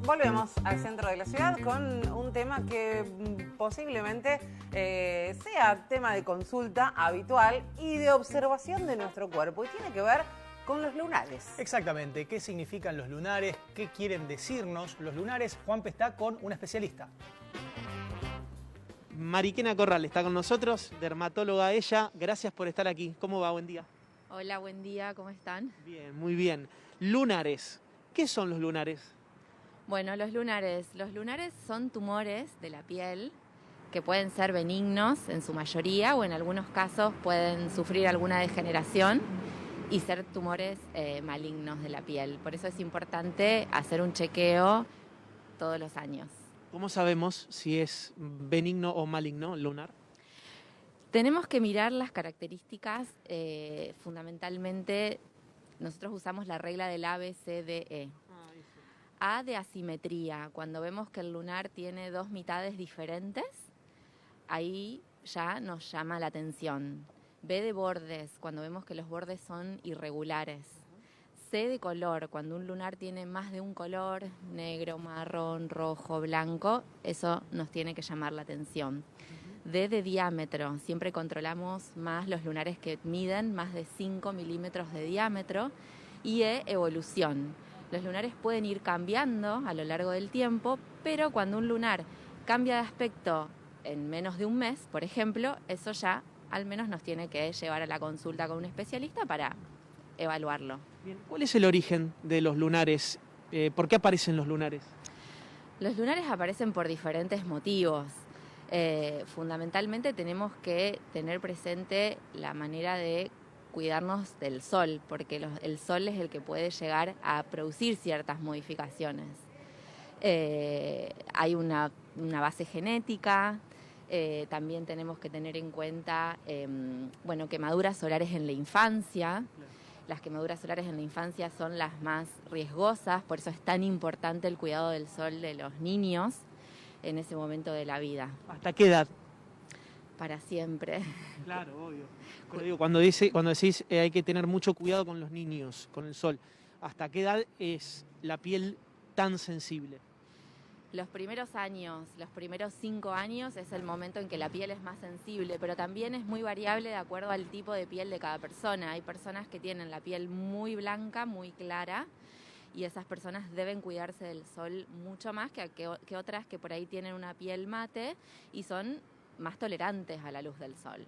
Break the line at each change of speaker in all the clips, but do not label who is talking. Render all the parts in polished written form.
Volvemos al centro de la ciudad con un tema que posiblemente sea tema de consulta habitual y de observación de nuestro cuerpo y tiene que ver con los lunares.
Exactamente, ¿qué significan los lunares? ¿Qué quieren decirnos los lunares? Juanpe está con una especialista.
Mariquena Corral está con nosotros, dermatóloga ella. Gracias por estar aquí. ¿Cómo va? Buen día.
Hola, buen día, ¿cómo están?
Bien, muy bien. Lunares. ¿Qué son los lunares?
Bueno, los lunares son tumores de la piel que pueden ser benignos en su mayoría o en algunos casos pueden sufrir alguna degeneración y ser tumores malignos de la piel. Por eso es importante hacer un chequeo todos los años.
¿Cómo sabemos si es benigno o maligno el lunar?
Tenemos que mirar las características, fundamentalmente nosotros usamos la regla del ABCDE. A de asimetría, cuando vemos que el lunar tiene dos mitades diferentes, ahí ya nos llama la atención. B de bordes, cuando vemos que los bordes son irregulares. C de color, cuando un lunar tiene más de un color, negro, marrón, rojo, blanco, eso nos tiene que llamar la atención. D de diámetro, siempre controlamos más los lunares que miden más de 5 milímetros de diámetro. Y E, evolución. Los lunares pueden ir cambiando a lo largo del tiempo, pero cuando un lunar cambia de aspecto en menos de un mes, por ejemplo, eso ya al menos nos tiene que llevar a la consulta con un especialista para evaluarlo.
Bien. ¿Cuál es el origen de los lunares? ¿Por qué aparecen los lunares?
Los lunares aparecen por diferentes motivos. Fundamentalmente tenemos que tener presente la manera de cuidarnos del sol, porque el sol es el que puede llegar a producir ciertas modificaciones. Hay una base genética, también tenemos que tener en cuenta quemaduras solares en la infancia. Las quemaduras solares en la infancia son las más riesgosas, por eso es tan importante el cuidado del sol de los niños en ese momento de la vida.
¿Hasta qué edad?
Para siempre.
Claro, obvio. Pero digo, cuando decís hay que tener mucho cuidado con los niños, con el sol, ¿hasta qué edad es la piel tan sensible?
Los primeros años, los primeros 5 años es el momento en que la piel es más sensible, pero también es muy variable de acuerdo al tipo de piel de cada persona. Hay personas que tienen la piel muy blanca, muy clara, y esas personas deben cuidarse del sol mucho más que otras que por ahí tienen una piel mate y son más tolerantes a la luz del sol.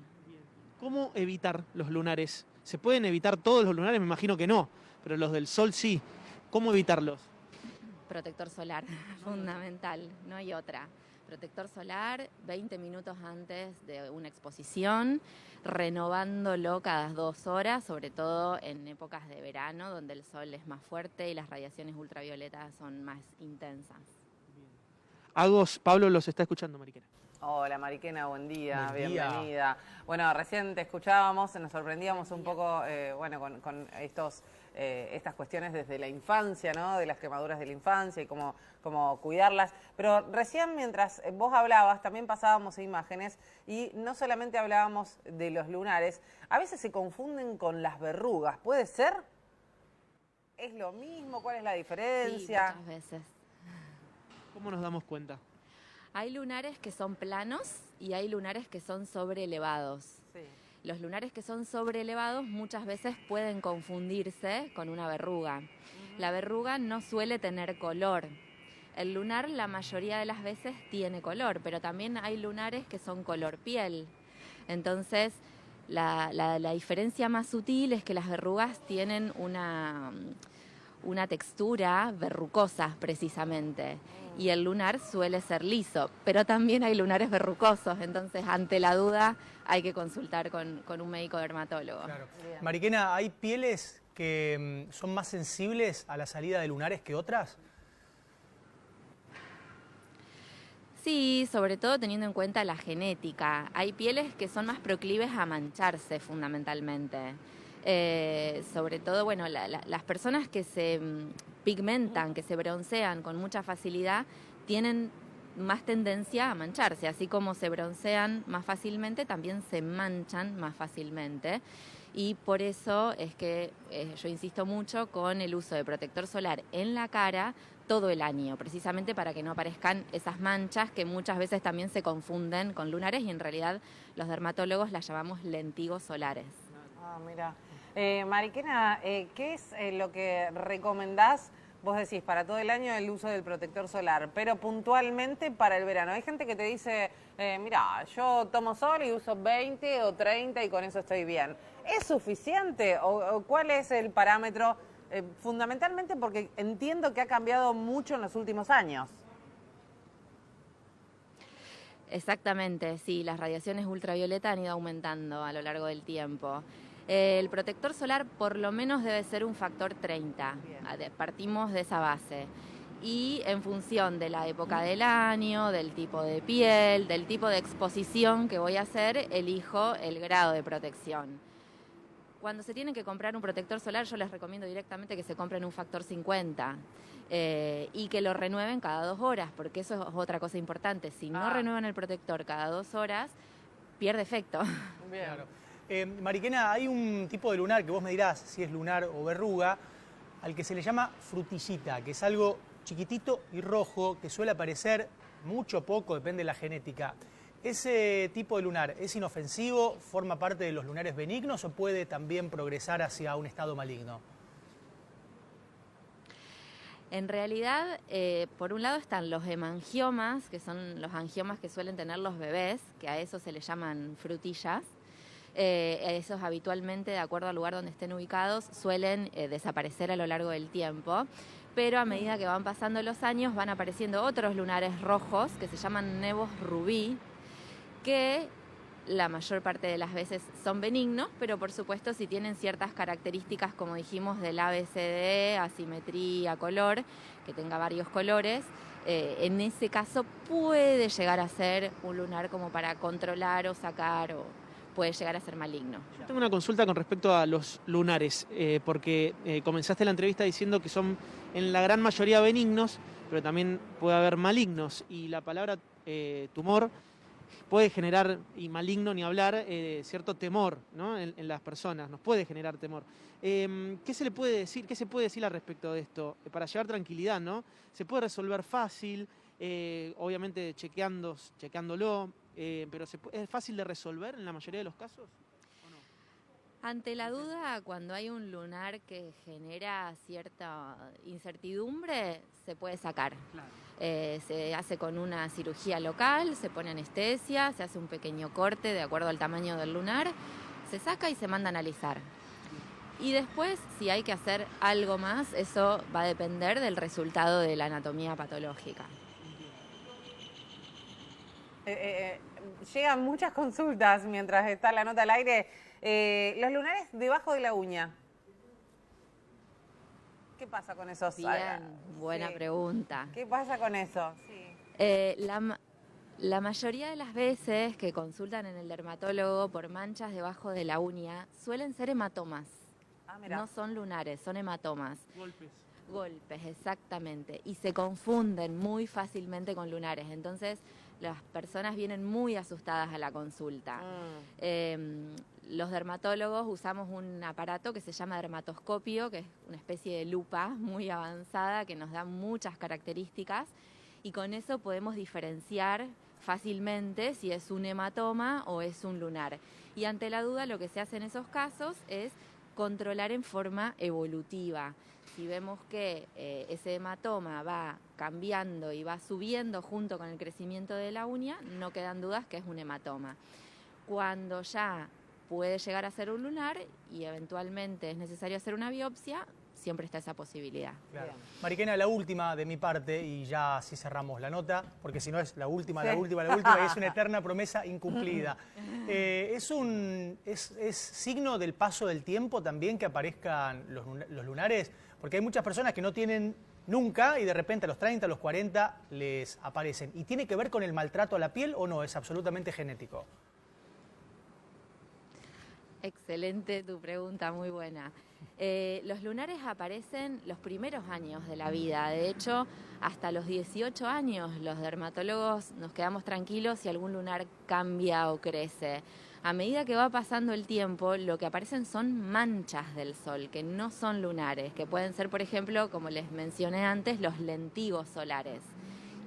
¿Cómo evitar los lunares? ¿Se pueden evitar todos los lunares? Me imagino que no, pero los del sol sí. ¿Cómo evitarlos?
Protector solar, fundamental, no hay otra. Protector solar 20 minutos antes de una exposición, renovándolo cada 2 horas, sobre todo en épocas de verano, donde el sol es más fuerte y las radiaciones ultravioletas son más intensas.
Agos, Pablo los está escuchando, Mariquena.
Hola Mariquena, buen día,
Buen día.
bienvenida. Bueno, recién te escuchábamos, nos sorprendíamos un poco con estas cuestiones desde la infancia, ¿no? De las quemaduras de la infancia y cómo cuidarlas. Pero recién mientras vos hablabas también pasábamos imágenes y no solamente hablábamos de los lunares, a veces se confunden con las verrugas, ¿puede ser? ¿Es lo mismo? ¿Cuál es la diferencia?
Sí, muchas veces.
¿Cómo nos damos cuenta?
Hay lunares que son planos y hay lunares que son sobreelevados.
Sí.
Los lunares que son sobreelevados muchas veces pueden confundirse con una verruga. La verruga no suele tener color. El lunar la mayoría de las veces tiene color, pero también hay lunares que son color piel. Entonces, la diferencia más sutil es que las verrugas tienen una textura verrucosa precisamente y el lunar suele ser liso, pero también hay lunares verrucosos, entonces ante la duda hay que consultar con un médico dermatólogo.
Claro. Mariquena, ¿hay pieles que son más sensibles a la salida de lunares que otras?
Sí, sobre todo teniendo en cuenta la genética. Hay pieles que son más proclives a mancharse fundamentalmente. Sobre todo, las personas que se pigmentan, que se broncean con mucha facilidad, tienen más tendencia a mancharse. Así como se broncean más fácilmente, también se manchan más fácilmente. Y por eso es que yo insisto mucho con el uso de protector solar en la cara todo el año, precisamente para que no aparezcan esas manchas que muchas veces también se confunden con lunares y en realidad los dermatólogos las llamamos lentigos solares.
Ah, mira. Mariquena, ¿qué es lo que recomendás? Vos decís, para todo el año el uso del protector solar, pero puntualmente para el verano. Hay gente que te dice, mira, yo tomo sol y uso 20 o 30 y con eso estoy bien. ¿Es suficiente o cuál es el parámetro? Fundamentalmente porque entiendo que ha cambiado mucho en los últimos años.
Exactamente, sí, las radiaciones ultravioleta han ido aumentando a lo largo del tiempo. El protector solar por lo menos debe ser un factor 30, partimos de esa base. Y en función de la época del año, del tipo de piel, del tipo de exposición que voy a hacer, elijo el grado de protección. Cuando se tienen que comprar un protector solar, yo les recomiendo directamente que se compren un factor 50 y que lo renueven cada 2 horas, porque eso es otra cosa importante. Si no renuevan el protector cada 2 horas, pierde efecto.
Bien.
Claro. Mariquena, hay un tipo de lunar que vos me dirás si es lunar o verruga, al que se le llama frutillita, que es algo chiquitito y rojo que suele aparecer mucho o poco, depende de la genética. ¿Ese tipo de lunar es inofensivo, forma parte de los lunares benignos o puede también progresar hacia un estado maligno?
En realidad, por un lado están los hemangiomas, que son los angiomas que suelen tener los bebés, que a eso se le llaman frutillas. Esos habitualmente, de acuerdo al lugar donde estén ubicados, suelen desaparecer a lo largo del tiempo, pero a medida que van pasando los años van apareciendo otros lunares rojos que se llaman nevos rubí, que la mayor parte de las veces son benignos, pero por supuesto si tienen ciertas características, como dijimos, del ABCD, asimetría, color, que tenga varios colores, en ese caso puede llegar a ser un lunar como para controlar o sacar o puede llegar a ser maligno.
Yo tengo una consulta con respecto a los lunares, porque comenzaste la entrevista diciendo que son en la gran mayoría benignos, pero también puede haber malignos, y la palabra tumor puede generar, y maligno ni hablar, cierto temor, ¿no? en las personas, nos puede generar temor. ¿Qué se le puede decir, qué se puede decir al respecto de esto? Para llevar tranquilidad, ¿no? ¿Se puede resolver fácil? Obviamente chequeándolo, pero ¿es fácil de resolver en la mayoría de los casos? ¿O no?
Ante la duda, cuando hay un lunar que genera cierta incertidumbre, se puede sacar.
Claro.
Se hace con una cirugía local, se pone anestesia, se hace un pequeño corte de acuerdo al tamaño del lunar, se saca y se manda a analizar. Y después, si hay que hacer algo más, eso va a depender del resultado de la anatomía patológica.
Llegan muchas consultas mientras está la nota al aire. Los lunares debajo de la uña. ¿Qué pasa con esos?
Bien, buena pregunta.
¿Qué pasa con eso? Sí.
La mayoría de las veces que consultan en el dermatólogo por manchas debajo de la uña suelen ser hematomas.
Ah, mira.
No son lunares, son hematomas.
Golpes.
Golpes, exactamente. Y se confunden muy fácilmente con lunares. Entonces, las personas vienen muy asustadas a la consulta. Los dermatólogos usamos un aparato que se llama dermatoscopio, que es una especie de lupa muy avanzada que nos da muchas características y con eso podemos diferenciar fácilmente si es un hematoma o es un lunar. Y ante la duda lo que se hace en esos casos es controlar en forma evolutiva. Si vemos que ese hematoma va cambiando y va subiendo junto con el crecimiento de la uña, no quedan dudas que es un hematoma. Cuando ya puede llegar a ser un lunar y eventualmente es necesario hacer una biopsia, siempre está esa posibilidad.
Claro. Mariquena, la última de mi parte, y ya así cerramos la nota, porque si no es la última, sí. la última, y es una eterna promesa incumplida. ¿Es signo del paso del tiempo también que aparezcan los lunares? Porque hay muchas personas que no tienen nunca y de repente a los 30, a los 40 les aparecen. ¿Y tiene que ver con el maltrato a la piel o no? ¿Es absolutamente genético?
Excelente tu pregunta, muy buena. Los lunares aparecen los primeros años de la vida. De hecho, hasta los 18 años los dermatólogos nos quedamos tranquilos si algún lunar cambia o crece. A medida que va pasando el tiempo, lo que aparecen son manchas del sol, que no son lunares, que pueden ser, por ejemplo, como les mencioné antes, los lentigos solares.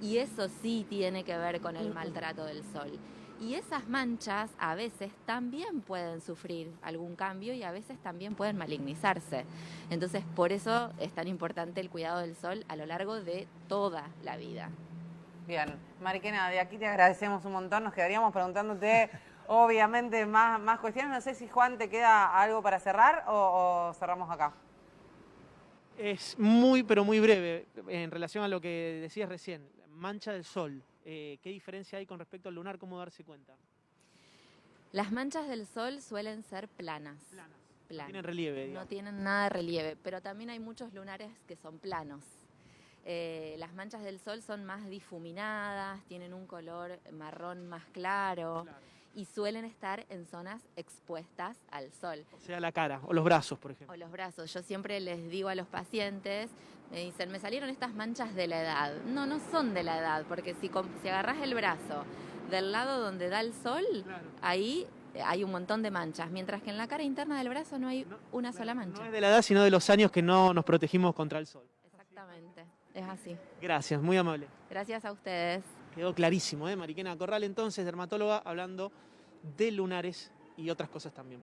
Y eso sí tiene que ver con el maltrato del sol. Y esas manchas a veces también pueden sufrir algún cambio y a veces también pueden malignizarse. Entonces, por eso es tan importante el cuidado del sol a lo largo de toda la vida.
Bien, Mariquena, de aquí te agradecemos un montón. Nos quedaríamos preguntándote, obviamente, más cuestiones. No sé si, Juan, ¿te queda algo para cerrar o cerramos acá?
Es muy, pero muy breve en relación a lo que decías recién. Mancha del sol. ¿Qué diferencia hay con respecto al lunar? ¿Cómo darse cuenta?
Las manchas del sol suelen ser planas.
No tienen relieve, digamos.
No tienen nada de relieve, pero también hay muchos lunares que son planos. Las manchas del sol son más difuminadas, tienen un color marrón más claro y suelen estar en zonas expuestas al sol.
O sea, la cara o los brazos, por ejemplo.
O los brazos. Yo siempre les digo a los pacientes, me dicen, me salieron estas manchas de la edad. No, no son de la edad, porque si agarrás el brazo del lado donde da el sol, ahí hay un montón de manchas, mientras que en la cara interna del brazo no hay una sola mancha.
No es de la edad, sino de los años que no nos protegimos contra el sol.
Exactamente, es así.
Gracias, muy amable.
Gracias a ustedes.
Quedó clarísimo, ¿eh? Mariquena Corral, entonces, dermatóloga, hablando de lunares y otras cosas también.